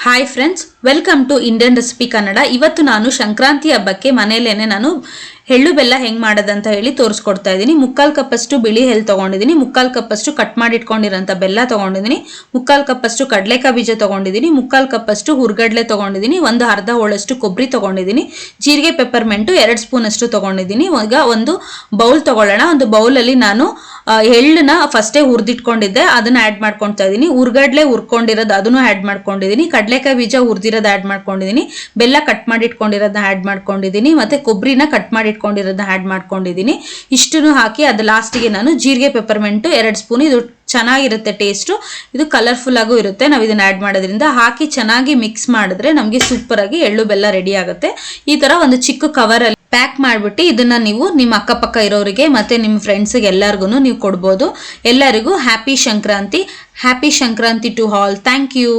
Hi friends, welcome to Indian recipe Kannada. ಇವತ್ತು ನಾನು ಸಂಕ್ರಾಂತಿ ಹಬ್ಬಕ್ಕೆ ಮನೆಯಲ್ಲೇನೆ ನಾನು ಎಳ್ಳು ಬೆಲ್ಲ ಹೆಂಗೆ ಮಾಡೋದಂತ ಹೇಳಿ ತೋರಿಸ್ಕೊಡ್ತಾ ಇದ್ದೀನಿ. 3/4 ಕಪ್ಪಷ್ಟು ಬಿಳಿ ಎಳ್ಳು ತೊಗೊಂಡಿದ್ದೀನಿ, 3/4 ಕಪ್ಪಷ್ಟು ಕಟ್ ಮಾಡಿ ಇಟ್ಕೊಂಡಿರೋಂಥ ಬೆಲ್ಲ ತೊಗೊಂಡಿದ್ದೀನಿ, 3/4 ಕಪ್ಪಷ್ಟು ಕಡಲೆಕಾಯಿ ಬೀಜ ತೊಗೊಂಡಿದ್ದೀನಿ, 3/4 ಕಪ್ಪಷ್ಟು ಹುರ್ಗಡ್ಲೆ ತೊಗೊಂಡಿದ್ದೀನಿ, ಒಂದು ಅರ್ಧ ಹೋಳಷ್ಟು ಕೊಬ್ಬರಿ ತೊಗೊಂಡಿದ್ದೀನಿ, ಜೀರಿಗೆ ಪೆಪ್ಪರ್ಮೆಂಟು 2 ಸ್ಪೂನ್ ಅಷ್ಟು ತೊಗೊಂಡಿದ್ದೀನಿ. ಈಗ ಒಂದು ಬೌಲ್ ತೊಗೊಳ್ಳೋಣ. ಒಂದು ಬೌಲಲ್ಲಿ ನಾನು ಎಳ್ಳನ್ನ ಫಸ್ಟೇ ಹುರಿದಿಟ್ಕೊಂಡಿದ್ದೆ, ಅದನ್ನ ಆ್ಯಡ್ ಮಾಡ್ಕೊಳ್ತಾ ಇದ್ದೀನಿ. ಹುರ್ಗಡ್ಲೆ ಹುರ್ಕೊಂಡಿರೋದು ಅದನ್ನು ಆ್ಯಡ್ ಮಾಡ್ಕೊಂಡಿದ್ದೀನಿ, ಕಡಲೆಕಾಯಿ ಬೀಜ ಹುರಿದಿರೋದು ಆ್ಯಡ್ ಮಾಡ್ಕೊಂಡಿದ್ದೀನಿ, ಬೆಲ್ಲ ಕಟ್ ಮಾಡಿ ಇಟ್ಕೊಂಡಿರೋದನ್ನ ಆ್ಯಡ್ ಮಾಡ್ಕೊಂಡಿದ್ದೀನಿ, ಮತ್ತೆ ಕೊಬ್ಬರಿನ ಕಟ್ ಮಾಡಿ ಇಟ್ಕೊಂಡಿರೋದನ್ನ ಆ್ಯಡ್ ಮಾಡ್ಕೊಂಡಿದ್ದೀನಿ. ಇಷ್ಟನ್ನು ಹಾಕಿ ಅದು ಲಾಸ್ಟಿಗೆ ನಾನು ಜೀರಿಗೆ ಪೆಪ್ಪರ್ಮೆಂಟು 2 ಸ್ಪೂನ್, ಇದು ಚೆನ್ನಾಗಿರುತ್ತೆ ಟೇಸ್ಟು, ಇದು ಕಲರ್ಫುಲ್ ಆಗೂ ಇರುತ್ತೆ. ನಾವು ಇದನ್ನ ಆ್ಯಡ್ ಮಾಡೋದ್ರಿಂದ ಹಾಕಿ ಚೆನ್ನಾಗಿ ಮಿಕ್ಸ್ ಮಾಡಿದ್ರೆ ನಮಗೆ ಸೂಪರ್ ಆಗಿ ಎಳ್ಳು ಬೆಲ್ಲ ರೆಡಿ ಆಗುತ್ತೆ. ಈ ತರ ಒಂದು ಚಿಕ್ಕ ಕವರಲ್ಲಿ ಪ್ಯಾಕ್ ಮಾಡಿಬಿಟ್ಟು ಇದನ್ನ ನೀವು ನಿಮ್ಮ ಅಕ್ಕಪಕ್ಕ ಇರೋರಿಗೆ ಮತ್ತೆ ನಿಮ್ಮ ಫ್ರೆಂಡ್ಸ್ಗೆ ಎಲ್ಲರಿಗೂ ನೀವು ಕೊಡ್ಬೋದು. ಎಲ್ಲರಿಗೂ happy Sankranti to all. Thank you.